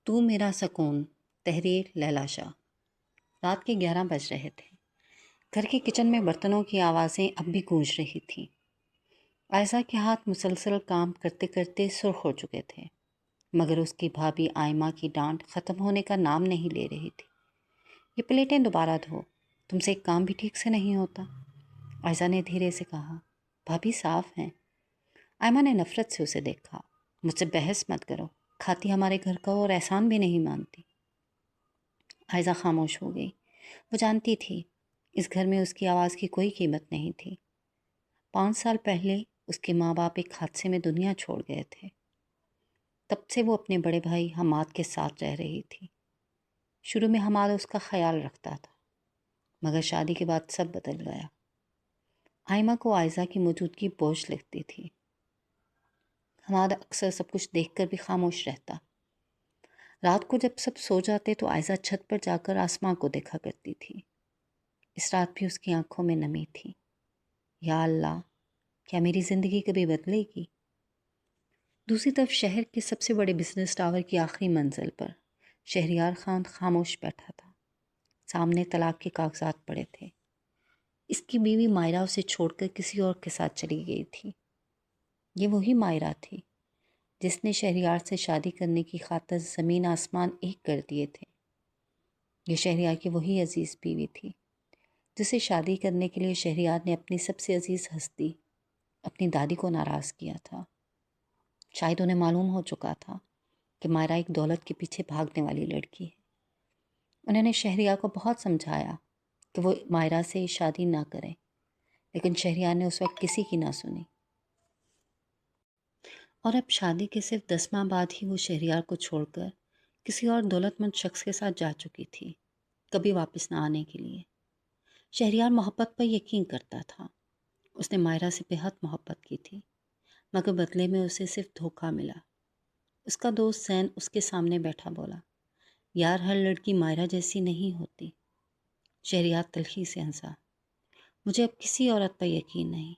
تو میرا سکون، تحریر لیلا شاہ۔ رات کے 11 بج رہے تھے۔ گھر کے کچن میں برتنوں کی آوازیں اب بھی گونج رہی تھیں۔ عائزہ کے ہاتھ مسلسل کام کرتے کرتے سرخ ہو چکے تھے، مگر اس کی بھابھی آئمہ کی ڈانٹ ختم ہونے کا نام نہیں لے رہی تھی۔ یہ پلیٹیں دوبارہ دھو، تم سے ایک کام بھی ٹھیک سے نہیں ہوتا، عائزہ نے دھیرے سے کہا۔ بھابھی صاف ہیں۔ آئمہ نے نفرت سے اسے دیکھا۔ مجھ سے بحث مت کرو، کھاتی ہمارے گھر کا اور احسان بھی نہیں مانتی۔ عائزہ خاموش ہو گئی۔ وہ جانتی تھی اس گھر میں اس کی آواز کی کوئی قیمت نہیں تھی۔ 5 سال پہلے اس کے ماں باپ ایک حادثے میں دنیا چھوڑ گئے تھے۔ تب سے وہ اپنے بڑے بھائی حماد کے ساتھ رہ رہی تھی۔ شروع میں حماد اس کا خیال رکھتا تھا، مگر شادی کے بعد سب بدل گیا۔ آئمہ کو عائزہ کی موجودگی بوجھ لگتی تھی۔ حماد اکثر سب کچھ دیکھ کر بھی خاموش رہتا۔ رات کو جب سب سو جاتے تو عائزہ چھت پر جا کر آسمان کو دیکھا کرتی تھی۔ اس رات بھی اس کی آنکھوں میں نمی تھی۔ یا اللہ، کیا میری زندگی کبھی بدلے گی؟ دوسری طرف شہر کے سب سے بڑے بزنس ٹاور کی آخری منزل پر شہریار خان خاموش بیٹھا تھا۔ سامنے طلاق کے کاغذات پڑے تھے۔ اس کی بیوی مائرہ اسے چھوڑ کر کسی اور کے ساتھ چلی گئی تھی۔ یہ وہی مائرہ تھی جس نے شہریار سے شادی کرنے کی خاطر زمین آسمان ایک کر دیے تھے۔ یہ شہریار کی وہی عزیز بیوی تھی جسے شادی کرنے کے لیے شہریار نے اپنی سب سے عزیز ہستی، اپنی دادی کو ناراض کیا تھا۔ شاید انہیں معلوم ہو چکا تھا کہ مائرہ ایک دولت کے پیچھے بھاگنے والی لڑکی ہے۔ انہوں نے شہریار کو بہت سمجھایا کہ وہ مائرہ سے شادی نہ کرے، لیکن شہریار نے اس وقت کسی کی نہ سنی۔ اور اب شادی کے صرف 10 ماہ بعد ہی وہ شہریار کو چھوڑ کر کسی اور دولت مند شخص کے ساتھ جا چکی تھی، کبھی واپس نہ آنے کے لیے۔ شہریار محبت پر یقین کرتا تھا۔ اس نے مائرہ سے بہت محبت کی تھی، مگر بدلے میں اسے صرف دھوکہ ملا۔ اس کا دوست زین اس کے سامنے بیٹھا بولا، یار ہر لڑکی مائرہ جیسی نہیں ہوتی۔ شہریار تلخی سے ہنسا، مجھے اب کسی عورت پر یقین نہیں،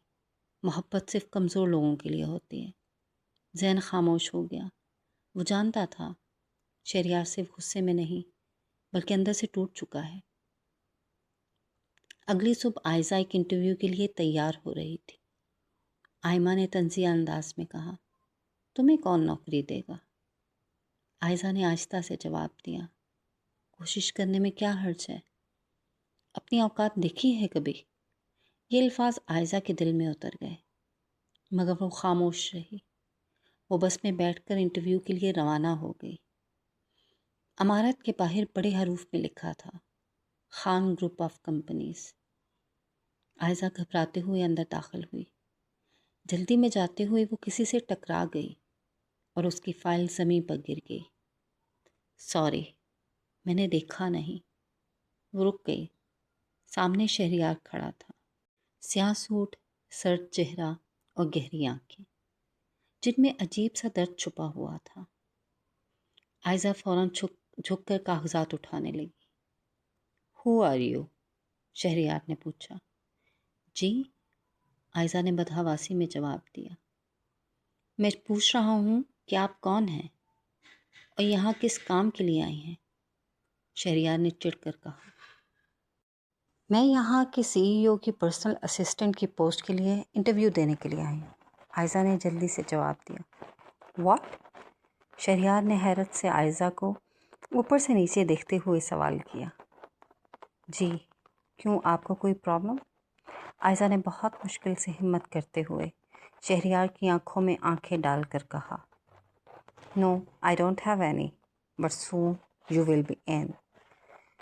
محبت صرف کمزور لوگوں کے لیے ہوتی ہے۔ زین خاموش ہو گیا۔ وہ جانتا تھا شہریار صرف غصے میں نہیں بلکہ اندر سے ٹوٹ چکا ہے۔ اگلی صبح عائزہ ایک انٹرویو کے لیے تیار ہو رہی تھی۔ آئمہ نے طنزیہ انداز میں کہا، تمہیں کون نوکری دے گا؟ عائزہ نے آہستہ سے جواب دیا، کوشش کرنے میں کیا حرج ہے؟ اپنی اوقات دیکھی ہے کبھی؟ یہ الفاظ عائزہ کے دل میں اتر گئے، مگر وہ خاموش رہی۔ وہ بس میں بیٹھ کر انٹرویو کے لیے روانہ ہو گئی۔ عمارت کے باہر بڑے حروف میں لکھا تھا، Khan group of companies. Ayeza گھبراتے ہوئے اندر داخل ہوئی۔ جلدی میں جاتے ہوئے وہ کسی سے ٹکرا گئی اور اس کی فائل زمین پر گر گئی۔ سوری، میں نے دیکھا نہیں۔ وہ رک گئی۔ سامنے شہریار کھڑا تھا، سیاہ سوٹ، سرد چہرہ اور گہری آنکھیں جن میں عجیب سا درد چھپا ہوا تھا۔ عائزہ فوراً جھک کر کاغذات اٹھانے لگی۔ Who are you? شہریار نے پوچھا۔ جی؟ عائزہ نے بدحواسی میں جواب دیا۔ میں پوچھ رہا ہوں کہ آپ کون ہیں اور یہاں کس کام کے لیے آئی ہیں؟ شہریار نے چڑھ کر کہا، میں یہاں کے CEO کی پرسنل اسسٹنٹ کی پوسٹ کے لیے انٹرویو دینے کے لیے آئی ہوں۔ عائزہ نے جلدی سے جواب دیا۔ واٹ؟ شہریار نے حیرت سے عائزہ کو اوپر سے نیچے دیکھتے ہوئے سوال کیا۔ جی، کیوں آپ کو کوئی پرابلم؟ عائزہ نے بہت مشکل سے ہمت کرتے ہوئے شہریار کی آنکھوں میں آنکھیں ڈال کر کہا، no I don't have any but soon you will be in.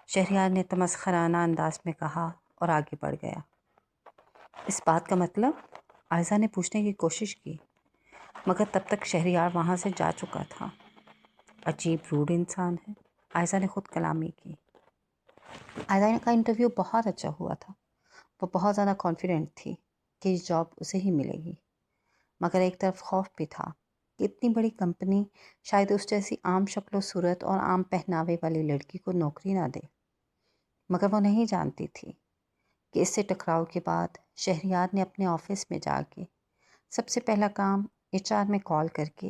Shehryar نے تمسخرانہ انداز میں کہا اور آگے بڑھ گیا۔ اس بات کا مطلب؟ عائزہ نے پوچھنے کی کوشش کی، مگر تب تک شہریار وہاں سے جا چکا تھا۔ عجیب روڈ انسان ہے، عائزہ نے خود کلامی کی۔ عائزہ کا انٹرویو بہت اچھا ہوا تھا۔ وہ بہت زیادہ کانفیڈنٹ تھی کہ یہ جاب اسے ہی ملے گی، مگر ایک طرف خوف بھی تھا کہ اتنی بڑی کمپنی شاید اس جیسی عام شکل و صورت اور عام پہناوے والی لڑکی کو نوکری نہ دے۔ مگر وہ نہیں جانتی تھی کہ اس سے ٹکراؤ کے بعد شہریار نے اپنے آفس میں جا کے سب سے پہلا کام HR میں کال کر کے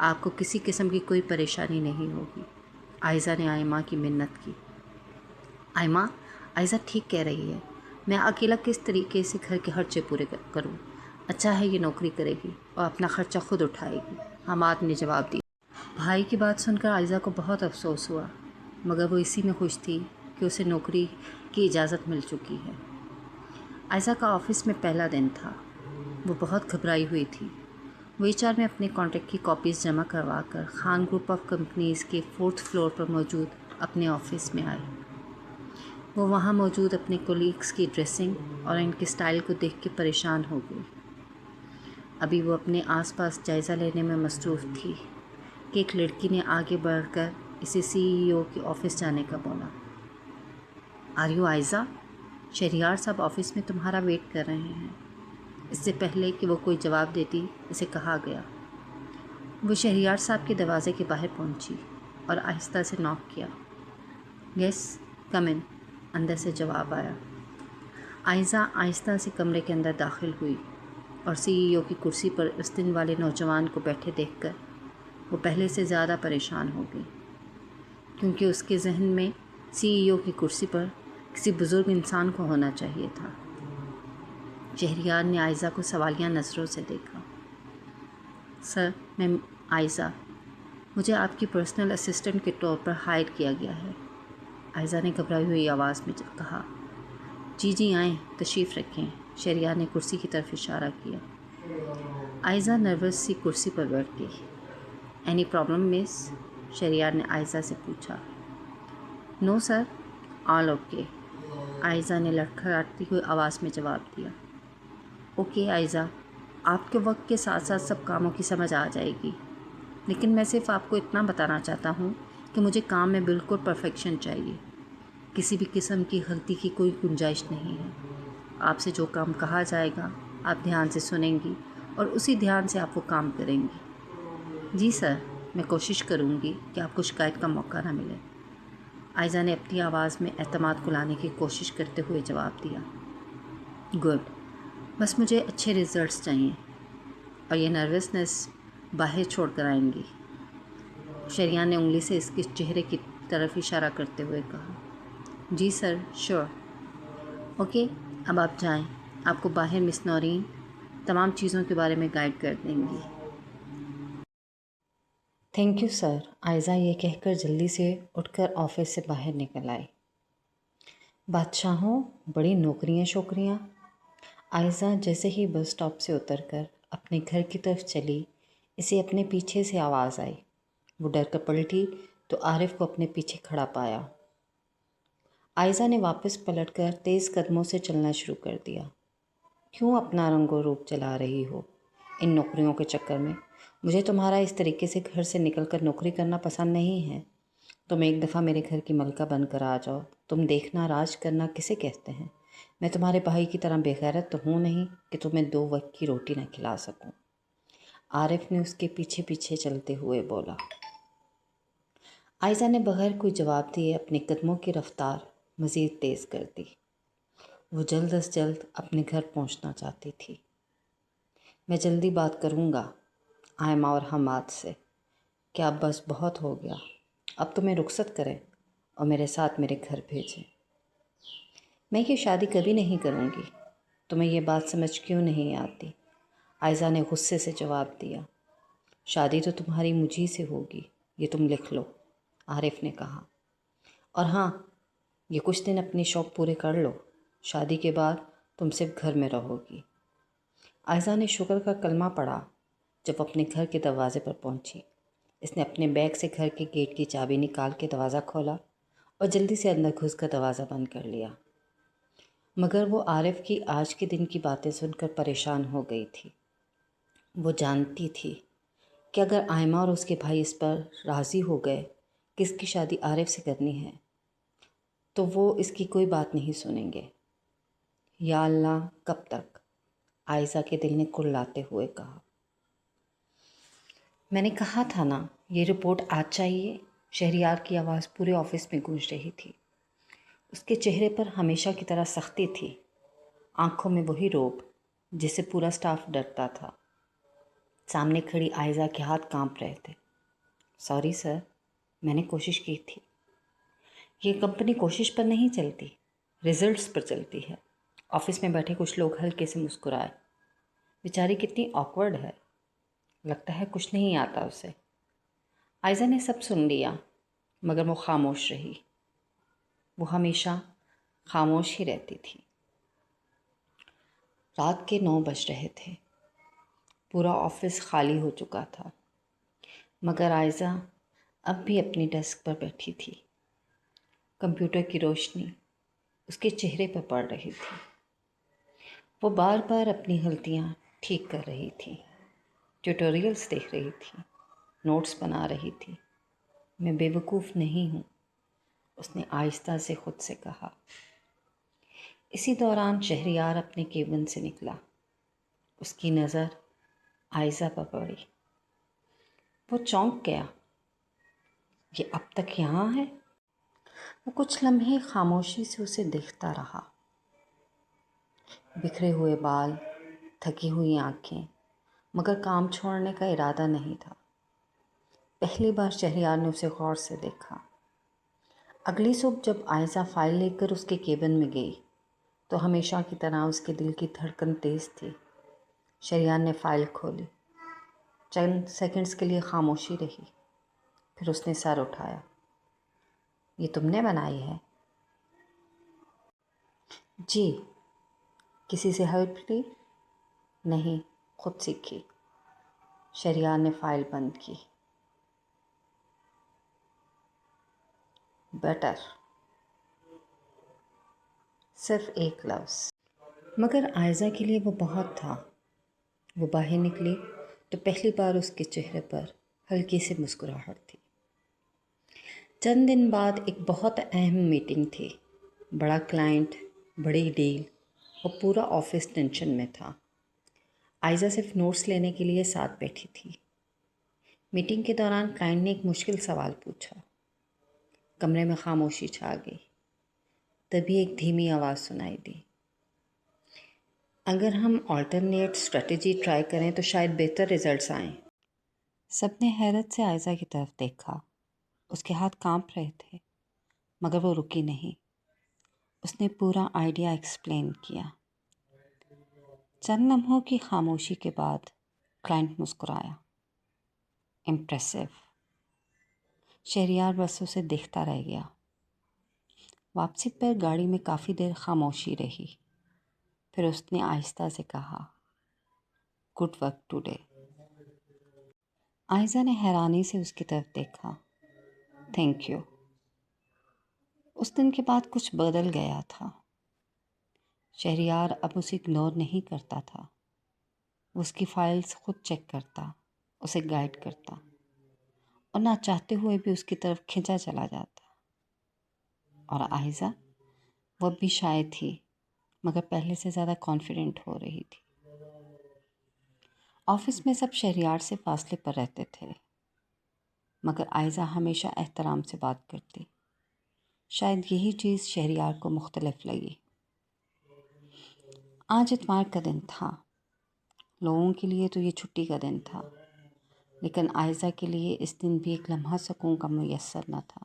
آپ کو کسی قسم کی کوئی پریشانی نہیں ہوگی۔ عائزہ نے آئمہ کی منت کی۔ آئمہ، عائزہ ٹھیک کہہ رہی ہے، میں اکیلا کس طریقے سے گھر کے خرچے پورے کروں؟ اچھا ہے یہ نوکری کرے گی اور اپنا خرچہ خود اٹھائے گی، حماد نے جواب دیا۔ بھائی کی بات سن کر عائزہ کو بہت افسوس ہوا، مگر وہ اسی میں خوش تھی کہ اسے نوکری کی اجازت مل چکی ہے۔ عائزہ کا آفس میں پہلا دن تھا۔ وہ بہت گھبرائی ہوئی تھی۔ وہ HR میں اپنے کانٹریکٹ کی کاپیز جمع کروا کر خان گروپ آف کمپنیز کے 4th فلور پر موجود اپنے آفس میں آئی۔ وہ وہاں موجود اپنے کولیگز کی ڈریسنگ اور ان کے سٹائل کو دیکھ کے پریشان ہو گئی۔ ابھی وہ اپنے آس پاس جائزہ لینے میں مصروف تھی کہ ایک لڑکی نے آگے بڑھ کر اسے CEO کے آفس جانے کا بولا۔ Are you Ayeza? شہریار صاحب آفس میں تمہارا ویٹ کر رہے ہیں۔ اس سے پہلے کہ وہ کوئی جواب دیتی اسے کہا گیا۔ وہ شہریار صاحب کے دروازے کے باہر پہنچی اور آہستہ سے ناک کیا۔ یس کم ان، اندر سے جواب آیا۔ عائزہ آہستہ سے کمرے کے اندر داخل ہوئی اور CEO کی کرسی پر اس دن والے نوجوان کو بیٹھے دیکھ کر وہ پہلے سے زیادہ پریشان ہو گئی، کیونکہ اس کے ذہن میں CEO کی کرسی پر کسی بزرگ انسان کو ہونا چاہیے تھا۔ شہریار نے عائزہ کو سوالیہ نظروں سے دیکھا۔ سر، میں عائزہ، مجھے آپ کی پرسنل اسسٹنٹ کے طور پر ہائر کیا گیا ہے، عائزہ نے گھبرائی ہوئی آواز میں کہا۔ جی آئیں، تشریف رکھیں، شہریار نے کرسی کی طرف اشارہ کیا۔ عائزہ نروس سی کرسی پر بیٹھ گئی۔ اینی پرابلم مس؟ شہریار نے عائزہ سے پوچھا۔ نو سر، آل اوکے، عائزہ نے لڑکھڑاتی ہوئی آواز میں جواب دیا۔ اوکے عائزہ، آپ کے وقت کے ساتھ ساتھ سب کاموں کی سمجھ آ جائے گی، لیکن میں صرف آپ کو اتنا بتانا چاہتا ہوں کہ مجھے کام میں بالکل پرفیکشن چاہیے، کسی بھی قسم کی غلطی کی کوئی گنجائش نہیں ہے۔ آپ سے جو کام کہا جائے گا آپ دھیان سے سنیں گی اور اسی دھیان سے آپ وہ کام کریں گی۔ جی سر، میں کوشش کروں گی کہ آپ کو شکایت کا موقع نہ ملے، عائزہ نے اپنی آواز میں اعتماد کو لانے کی کوشش کرتے ہوئے جواب دیا۔ گڈ، بس مجھے اچھے ریزلٹس چاہیے اور یہ نروسنس باہر چھوڑ کر آئیں گی، شہریار نے انگلی سے اس کے چہرے کی طرف اشارہ کرتے ہوئے کہا۔ جی سر، شور، اوکے، اب آپ جائیں، آپ کو باہر مس نورین تمام چیزوں کے بارے میں گائیڈ کر دیں گی۔ تھینک یو سر، عائزہ یہ کہہ کر جلدی سے اٹھ کر آفس سے باہر نکل آئی۔ بادشاہوں، بڑی نوکریاں شوکریاں۔ عائزہ جیسے ہی بس اسٹاپ سے اتر کر اپنے گھر کی طرف چلی، اسے اپنے پیچھے سے آواز آئی۔ وہ ڈر کر پلٹی تو عارف کو اپنے پیچھے کھڑا پایا۔ عائزہ نے واپس پلٹ کر تیز قدموں سے چلنا شروع کر دیا۔ کیوں اپنا رنگ و روپ چلا رہی ہو ان نوکریوں کے چکر میں؟ مجھے تمہارا اس طریقے سے گھر سے نکل کر نوکری کرنا پسند نہیں ہے۔ تم ایک دفعہ میرے گھر کی ملکہ بن کر آ جاؤ۔ تم دیکھنا راج کرنا کسے کہتے ہیں؟ میں تمہارے بھائی کی طرح بے غیرت تو ہوں نہیں کہ تمہیں 2 وقت کی روٹی نہ کھلا سکوں، عارف نے اس کے پیچھے پیچھے چلتے ہوئے بولا۔ عائزہ نے بغیر کوئی جواب دیے اپنے قدموں کی رفتار مزید تیز کر دی۔ وہ جلد از جلد اپنے گھر پہنچنا چاہتی تھی۔ میں جلدی بات کروں گا آئمہ اور حماد سے کہ اب بس بہت ہو گیا، اب تمہیں رخصت کریں اور میرے ساتھ میرے گھر بھیجیں۔ میں یہ شادی کبھی نہیں کروں گی، تمہیں یہ بات سمجھ کیوں نہیں آتی؟ عائزہ نے غصے سے جواب دیا۔ شادی تو تمہاری مجھی سے ہوگی، یہ تم لکھ لو، عارف نے کہا۔ اور ہاں، یہ کچھ دن اپنی شوق پورے کر لو، شادی کے بعد تم صرف گھر میں رہو گی۔ عائزہ نے شکر کا کلمہ پڑھا جب اپنے گھر کے دروازے پر پہنچی۔ اس نے اپنے بیگ سے گھر کے گیٹ کی چابی نکال کے دروازہ کھولا اور جلدی سے اندر گھس کر دروازہ بند کر لیا، مگر وہ عارف کی آج کے دن کی باتیں سن کر پریشان ہو گئی تھی۔ وہ جانتی تھی کہ اگر آئمہ اور اس کے بھائی اس پر راضی ہو گئے کہ اس کی شادی عارف سے کرنی ہے تو وہ اس کی کوئی بات نہیں سنیں گے۔ یا اللہ، کب تک؟ عائزہ کے دل نے کرلاتے ہوئے کہا۔ میں نے کہا تھا نا، یہ رپورٹ آج چاہیے، شہریار کی آواز پورے آفس میں گونج رہی تھی۔ اس کے چہرے پر ہمیشہ کی طرح سختی تھی، آنکھوں میں وہی روب جس سے پورا سٹاف ڈرتا تھا۔ سامنے کھڑی آئزہ کے ہاتھ کانپ رہے تھے۔ سوری سر، میں نے کوشش کی تھی۔ یہ کمپنی کوشش پر نہیں چلتی، ریزلٹس پر چلتی ہے۔ آفس میں بیٹھے کچھ لوگ ہلکے سے مسکرائے۔ بیچاری کتنی آکورڈ ہے، لگتا ہے کچھ نہیں آتا اسے۔ آئزہ نے سب سن لیا مگر وہ خاموش رہی۔ وہ ہمیشہ خاموش ہی رہتی تھی۔ رات کے 9 بج رہے تھے۔ پورا آفس خالی ہو چکا تھا مگر آئزہ اب بھی اپنی ڈیسک پر بیٹھی تھی۔ کمپیوٹر کی روشنی اس کے چہرے پر پڑ رہی تھی۔ وہ بار بار اپنی غلطیاں ٹھیک کر رہی تھی، ٹیوٹوریلز دیکھ رہی تھی، نوٹس بنا رہی تھی۔ میں بے وقوف نہیں ہوں، اس نے آہستہ سے خود سے کہا۔ اسی دوران شہریار اپنے کیبن سے نکلا۔ اس کی نظر آئزہ پر پڑی۔ وہ چونک گیا۔ یہ اب تک یہاں ہے؟ وہ کچھ لمحے خاموشی سے اسے دیکھتا رہا۔ بکھرے ہوئے بال، تھکی ہوئی آنکھیں، مگر کام چھوڑنے کا ارادہ نہیں تھا۔ پہلی بار شہریار نے اسے غور سے دیکھا۔ اگلی صبح جب آئزہ فائل لے کر اس کے کیبن میں گئی تو ہمیشہ کی طرح اس کے دل کی دھڑکن تیز تھی۔ شہریار نے فائل کھولی۔ چند سیکنڈز کے لیے خاموشی رہی، پھر اس نے سر اٹھایا۔ یہ تم نے بنائی ہے؟ جی۔ کسی سے ہیلپ لی؟ نہیں، خود سیکھی۔ شہریار نے فائل بند کی۔ بیٹر۔ صرف ایک لفظ، مگر آئزہ کے لیے وہ بہت تھا۔ وہ باہر نکلی تو پہلی بار اس کے چہرے پر ہلکی سی مسکراہٹ تھی۔ چند دن بعد ایک بہت اہم میٹنگ تھی۔ بڑا کلائنٹ، بڑی ڈیل، اور پورا آفس ٹینشن میں تھا۔ آئزہ صرف نوٹس لینے کے لیے ساتھ بیٹھی تھی۔ میٹنگ کے دوران کلائنٹ نے ایک مشکل سوال پوچھا۔ کمرے میں خاموشی چھا گئی۔ تبھی ایک دھیمی آواز سنائی دی۔ اگر ہم آلٹرنیٹ اسٹریٹجی ٹرائی کریں تو شاید بہتر ریزلٹس آئیں۔ سب نے حیرت سے آئزہ کی طرف دیکھا۔ اس کے ہاتھ کانپ رہے تھے مگر وہ رکی نہیں۔ اس نے پورا آئیڈیا ایکسپلین کیا۔ چند لمحوں کی خاموشی کے بعد کلائنٹ مسکرایا۔ امپریسو۔ شہریار بس اسے دیکھتا رہ گیا۔ واپسی پر گاڑی میں کافی دیر خاموشی رہی۔ پھر اس نے آہستہ سے کہا، گڈ ورک ٹوڈے۔ آئزہ نے حیرانی سے اس کی طرف دیکھا۔ Thank you. اس دن کے بعد کچھ بدل گیا تھا۔ شہریار اب اسے اگنور نہیں کرتا تھا۔ وہ اس کی فائلز خود چیک کرتا، اسے گائیڈ کرتا، اور نہ چاہتے ہوئے بھی اس کی طرف کھنچا چلا جاتا۔ اور آئزہ، وہ اب بھی شائع تھی مگر پہلے سے زیادہ کانفیڈنٹ ہو رہی تھی۔ آفس میں سب شہریار سے فاصلے پر رہتے تھے مگر آئزہ ہمیشہ احترام سے بات کرتی۔ شاید یہی چیز شہریار کو مختلف لگی۔ آج اتوار کا دن تھا۔ لوگوں کے لیے تو یہ چھٹی کا دن تھا لیکن آئزہ کے لیے اس دن بھی ایک لمحہ سکون کا میسر نہ تھا۔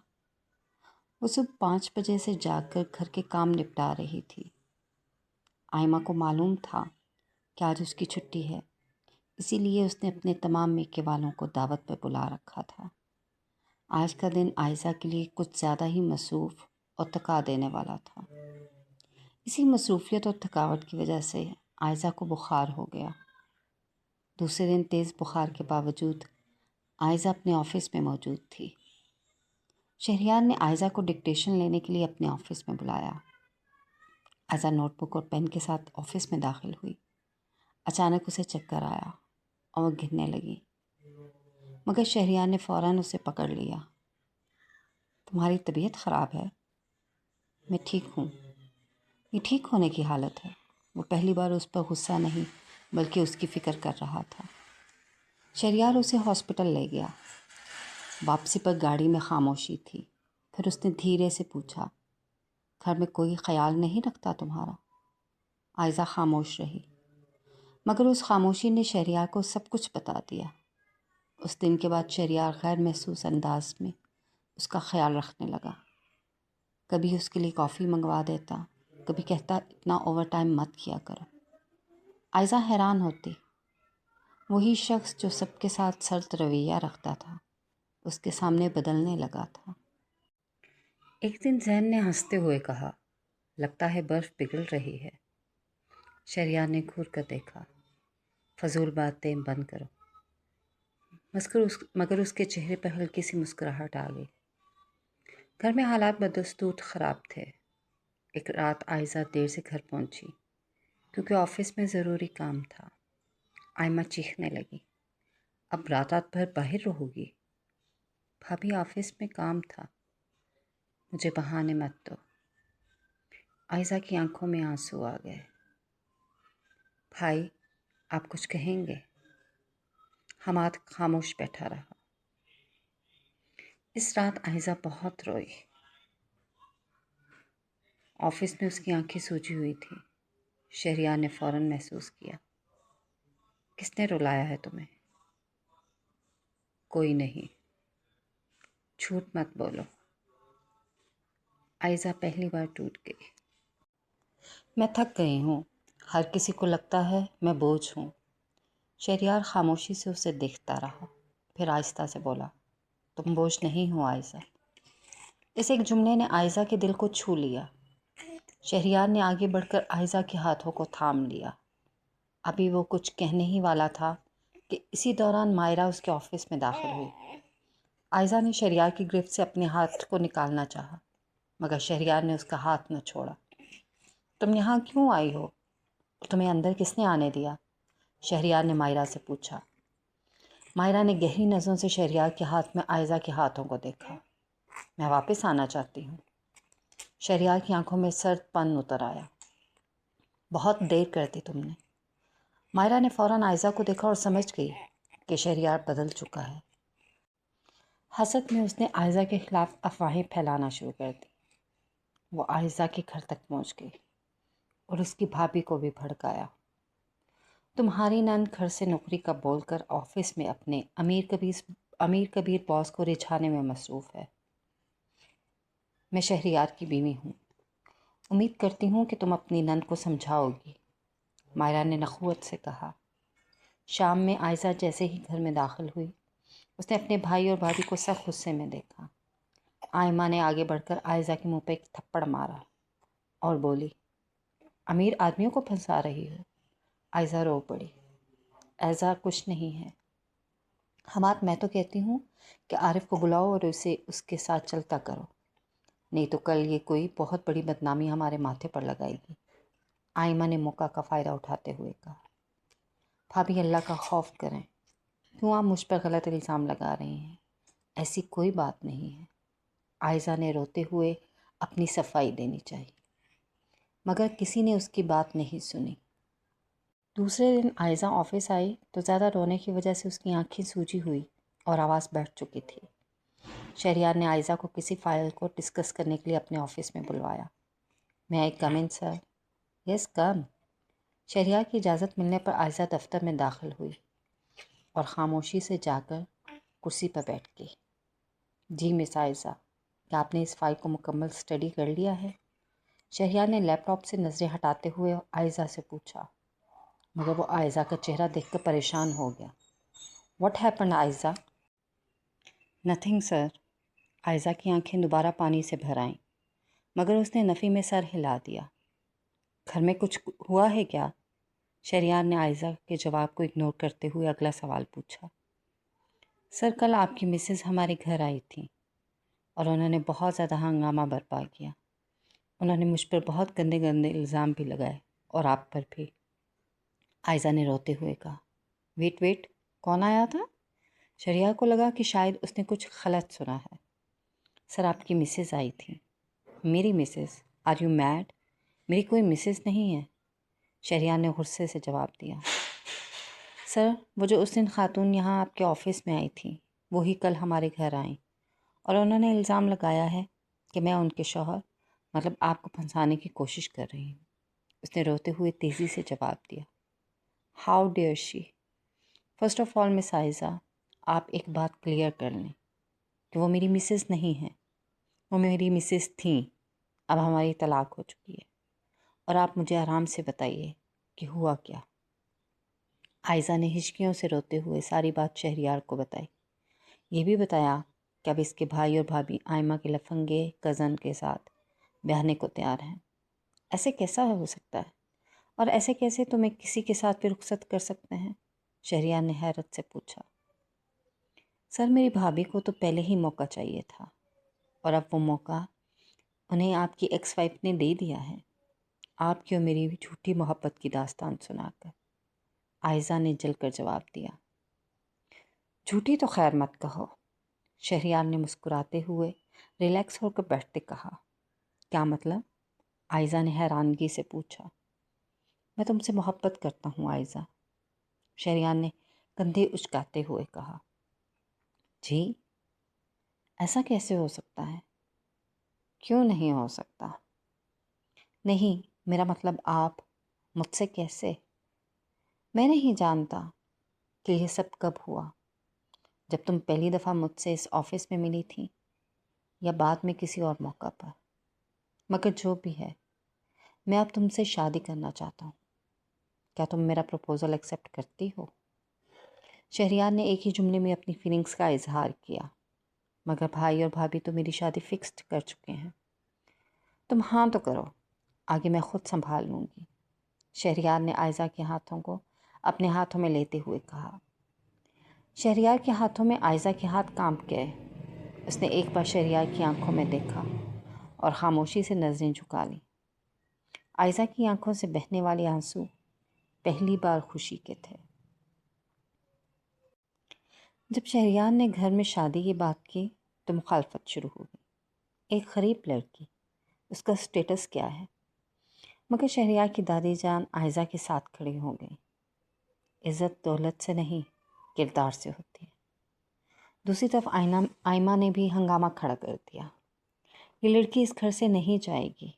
وہ صبح 5 بجے سے جاگ کر گھر کے کام نپٹا رہی تھی۔ آئمہ کو معلوم تھا کہ آج اس کی چھٹی ہے، اسی لیے اس نے اپنے تمام میکے والوں کو دعوت پہ بلا رکھا تھا۔ آج کا دن آئزہ کے لیے کچھ زیادہ ہی مصروف اور تھکا دینے والا تھا۔ اسی مصروفیت اور تھکاوٹ کی وجہ سے آئزہ کو بخار ہو گیا۔ دوسرے دن تیز بخار کے باوجود آئزہ اپنے آفس میں موجود تھی۔ شہریار نے آئزہ کو ڈکٹیشن لینے کے لیے اپنے آفس میں بلایا۔ آئزہ نوٹ بک اور پین کے ساتھ آفس میں داخل ہوئی۔ اچانک اسے چکر آیا اور وہ گرنے لگی مگر شہریار نے فوراً اسے پکڑ لیا۔ تمہاری طبیعت خراب ہے؟ میں ٹھیک ہوں۔ یہ ٹھیک ہونے کی حالت ہے۔ وہ پہلی بار اس پر غصہ نہیں بلکہ اس کی فکر کر رہا تھا۔ شہریار اسے ہاسپٹل لے گیا۔ واپسی پر گاڑی میں خاموشی تھی۔ پھر اس نے دھیرے سے پوچھا، گھر میں کوئی خیال نہیں رکھتا تمہارا؟ آئزہ خاموش رہی۔ مگر اس خاموشی نے شہریار کو سب کچھ بتا دیا۔ اس دن کے بعد شہریار غیر محسوس انداز میں اس کا خیال رکھنے لگا۔ کبھی اس کے لیے کافی منگوا دیتا، کبھی کہتا اتنا اوور ٹائم مت کیا کرو۔ عائزہ حیران ہوتی، وہی شخص جو سب کے ساتھ سرد رویہ رکھتا تھا اس کے سامنے بدلنے لگا تھا۔ ایک دن ذہن نے ہنستے ہوئے کہا، لگتا ہے برف پگھل رہی ہے۔ شہریار نے گھور کر دیکھا، فضول باتیں بند کرو۔ مگر اس کے چہرے پر ہلکی سی مسکراہٹ آ گئی۔ گھر میں حالات بدستور خراب تھے۔ ایک رات عائزہ دیر سے گھر پہنچی کیونکہ آفس میں ضروری کام تھا۔ آئمہ چیخنے لگی، اب رات بھر باہر رہو گی؟ بھابھی آفس میں کام تھا، مجھے بہانے مت دو۔ عائزہ کی آنکھوں میں آنسو آ گئے۔ بھائی آپ کچھ کہیں گے؟ حماد خاموش بیٹھا رہا۔ اس رات عائزہ بہت روئی۔ آفس میں اس کی آنکھیں سوجی ہوئی تھیں۔ شہریار نے فوراً محسوس کیا۔ کس نے رلایا ہے تمہیں؟ کوئی نہیں، جھوٹ مت بولو۔ عائزہ پہلی بار ٹوٹ گئی۔ میں تھک گئی ہوں، ہر کسی کو لگتا ہے میں بوجھ ہوں۔ شہریار خاموشی سے اسے دیکھتا رہا، پھر آہستہ سے بولا، تم بوجھ نہیں ہو عائزہ۔ اس ایک جملے نے عائزہ کے دل کو چھو لیا۔ شہریار نے آگے بڑھ کر عائزہ کے ہاتھوں کو تھام لیا۔ ابھی وہ کچھ کہنے ہی والا تھا کہ اسی دوران مائرہ اس کے آفس میں داخل ہوئی۔ عائزہ نے شہریار کی گرفت سے اپنے ہاتھ کو نکالنا چاہا، مگر شہریار نے اس کا ہاتھ نہ چھوڑا۔ تم یہاں کیوں آئی ہو؟ تمہیں اندر کس نے آنے دیا؟ شہریار نے مائرہ سے پوچھا۔ مائرہ نے گہری نظروں سے شہریار کے ہاتھ میں عائزہ کے ہاتھوں کو دیکھا۔ میں واپس آنا چاہتی ہوں۔ شہریار کی آنکھوں میں سرد پن اتر آیا۔ بہت دیر کر دی تم نے۔ مائرہ نے فوراً عائزہ کو دیکھا اور سمجھ گئی کہ شہریار بدل چکا ہے۔ حسد میں اس نے عائزہ کے خلاف افواہیں پھیلانا شروع کر دی۔ وہ عائزہ کے گھر تک پہنچ گئی اور اس کی بھابھی کو بھی بھڑکایا۔ تمہاری نند گھر سے نوکری کا بول کر آفس میں اپنے امیر کبیر باس کو رجھانے میں مصروف ہے۔ میں شہریار کی بیوی ہوں، امید کرتی ہوں کہ تم اپنی نند کو سمجھاؤ گی، مائرہ نے نخوت سے کہا۔ شام میں عائزہ جیسے ہی گھر میں داخل ہوئی، اس نے اپنے بھائی اور بھابھی کو سخت غصے میں دیکھا۔ آئمہ نے آگے بڑھ کر عائزہ کے منہ پہ ایک تھپڑ مارا اور بولی، امیر آدمیوں کو پھنسا رہی ہو۔ عائزہ رو پڑی، ایسا کچھ نہیں ہے حماد، میں تو کہتی ہوں کہ عارف کو بلاؤ اور اسے اس کے ساتھ چلتا کرو، نہیں تو کل یہ کوئی بہت بڑی بدنامی ہمارے ماتھے پر لگائے گی۔ آئمہ نے موقع کا فائدہ اٹھاتے ہوئے کہا، بھابھی اللہ کا خوف کریں، کیوں آپ مجھ پر غلط الزام لگا رہی ہیں؟ ایسی کوئی بات نہیں ہے۔ عائزہ نے روتے ہوئے اپنی صفائی دینی چاہی، مگر کسی نے اس کی بات نہیں سنی۔ دوسرے دن عائزہ آفس آئی تو زیادہ رونے کی وجہ سے اس کی آنکھیں سوجی ہوئی اور آواز بیٹھ چکی تھی۔ شہریار نے عائزہ کو کسی فائل کو ڈسکس کرنے کے لیے اپنے آفس میں بلوایا۔ میں آئی کم ان سر؟ یس کم۔ شہریار کی اجازت ملنے پر عائزہ دفتر میں داخل ہوئی اور خاموشی سے جا کر کرسی پر بیٹھ گئی۔ جی مس عائزہ، کیا آپ نے اس فائل کو مکمل اسٹڈی کر لیا ہے؟ شہریار نے لیپ ٹاپ سے نظریں ہٹاتے ہوئے عائزہ سے پوچھا، مگر وہ عائزہ کا چہرہ دیکھ کر پریشان ہو گیا۔ What happened Aiza? Nothing sir. Aiza کی آنکھیں دوبارہ پانی سے بھر آئیں، مگر اس نے نفی میں سر ہلا دیا۔ گھر میں کچھ ہوا ہے کیا؟ شہریار نے عائزہ کے جواب کو اگنور کرتے ہوئے اگلا سوال پوچھا۔ سر کل آپ کی مسز ہمارے گھر آئی تھیں اور انہوں نے بہت زیادہ ہنگامہ برپا کیا۔ انہوں نے مجھ پر بہت گندے گندے الزام بھی لگائے اور آپ پر بھی۔ عائزہ نے روتے ہوئے کہا، ویٹ، کون آیا تھا؟ شہریار کو لگا کہ شاید اس نے کچھ غلط سنا ہے۔ سر آپ کی مسز آئی تھیں۔ میری مسز؟ Are you made? میری کوئی مسز نہیں ہے، شہریار نے غصے سے جواب دیا۔ سر وہ جو اس دن خاتون یہاں آپ کے آفس میں آئی تھیں وہی کل ہمارے گھر آئیں اور انہوں نے الزام لگایا ہے کہ میں ان کے شوہر مطلب آپ کو پھنسانے کی کوشش کر رہی ہوں، اس نے روتے ہوئے تیزی سے جواب دیا۔ How dare she. First of all miss Aiza, آپ ایک بات کلیئر کر لیں کہ وہ میری مسز نہیں ہیں، وہ میری مسز تھیں. اب ہماری طلاق ہو چکی ہے، اور آپ مجھے آرام سے بتائیے کہ ہوا کیا. عائزہ نے ہچکیوں سے روتے ہوئے ساری بات شہریار کو بتائی. یہ بھی بتایا کہ اب اس کے بھائی اور بھابھی آئمہ کے لفنگے کزن کے ساتھ بیاہنے کو تیار ہیں. ایسے کیسا ہو سکتا ہے؟ اور ایسے کیسے تمہیں کسی کے ساتھ بھی رخصت کر سکتے ہیں؟ شہریار نے حیرت سے پوچھا. سر، میری بھابھی کو تو پہلے ہی موقع چاہیے تھا، اور اب وہ موقع انہیں آپ کی ایکس وائف نے دے دیا ہے، آپ کی اور میری جھوٹی محبت کی داستان سنا کر. عائزہ نے جل کر جواب دیا. جھوٹی تو خیر مت کہو، شہریار نے مسکراتے ہوئے ریلیکس ہو کر بیٹھتے کہا. کیا مطلب؟ عائزہ نے حیرانگی سے پوچھا. میں تم سے محبت کرتا ہوں عائزہ، شہریار نے کندھے اچکاتے ہوئے کہا. جی؟ ایسا کیسے ہو سکتا ہے؟ کیوں نہیں ہو سکتا؟ نہیں، میرا مطلب آپ مجھ سے کیسے؟ میں نہیں جانتا کہ یہ سب کب ہوا، جب تم پہلی دفعہ مجھ سے اس آفس میں ملی تھی یا بعد میں کسی اور موقع پر. مگر جو بھی ہے، میں اب تم سے شادی کرنا چاہتا ہوں. کیا تم میرا پروپوزل ایکسیپٹ کرتی ہو؟ شہریار نے ایک ہی جملے میں اپنی فیلنگز کا اظہار کیا. مگر بھائی اور بھابھی تو میری شادی فکسڈ کر چکے ہیں. تم ہاں تو کرو، آگے میں خود سنبھال لوں گی، شہریار نے عائزہ کے ہاتھوں کو اپنے ہاتھوں میں لیتے ہوئے کہا. شہریار کے ہاتھوں میں عائزہ کے ہاتھ کانپ گئے. اس نے ایک بار شہریار کی آنکھوں میں دیکھا اور خاموشی سے نظریں جھکا لیں. عائزہ کی آنکھوں سے بہنے والے آنسو پہلی بار خوشی کے تھے. جب شہریار نے گھر میں شادی کی بات کی تو مخالفت شروع ہو گئی. ایک غریب لڑکی، اس کا سٹیٹس کیا ہے؟ مگر شہریار کی دادی جان عائزہ کے ساتھ کھڑی ہو گئی. عزت دولت سے نہیں، کردار سے ہوتی ہے. دوسری طرف آئمہ نے بھی ہنگامہ کھڑا کر دیا. یہ لڑکی اس گھر سے نہیں جائے گی.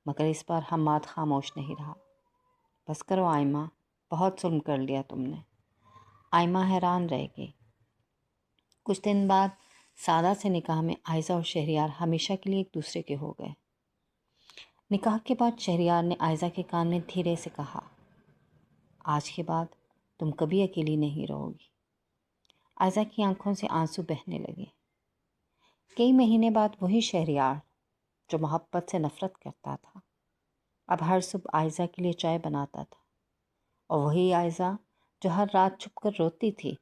مگر اس بار حماد خاموش نہیں رہا. بس کرو آئمہ، بہت ظلم کر لیا تم نے. آئمہ حیران رہ گئی. کچھ دن بعد سادہ سے نکاح میں عائزہ اور شہریار ہمیشہ کے لیے ایک دوسرے کے ہو گئے. نکاح کے بعد شہریار نے عائزہ کے کان میں دھیرے سے کہا. آج کے بعد تم کبھی اکیلی نہیں رہو گی. عائزہ کی آنکھوں سے آنسو بہنے لگے. کئی مہینے بعد وہی شہریار جو محبت سے نفرت کرتا تھا اب ہر صبح عائزہ کے لیے چائے بناتا تھا. اور وہی عائزہ جو ہر رات چھپ کر روتی تھی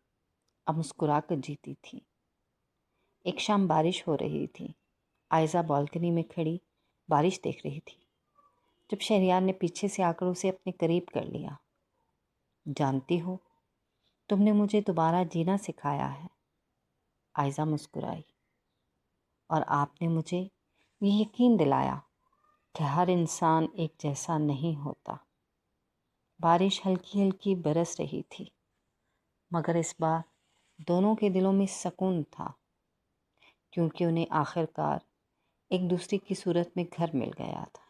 اب مسکرا کر جیتی تھی. ایک شام بارش ہو رہی تھی. عائزہ بالکنی میں کھڑی بارش دیکھ رہی تھی جب شہریار نے پیچھے سے آ کر اسے اپنے قریب کر لیا. جانتی ہو، تم نے مجھے دوبارہ جینا سکھایا ہے. عائزہ مسکرائی. اور آپ نے مجھے یہ یقین دلایا کہ ہر انسان ایک جیسا نہیں ہوتا. بارش ہلکی ہلکی برس رہی تھی، مگر اس بار دونوں کے دلوں میں سکون تھا، کیونکہ انہیں آخر کار ایک دوسرے کی صورت میں گھر مل گیا تھا.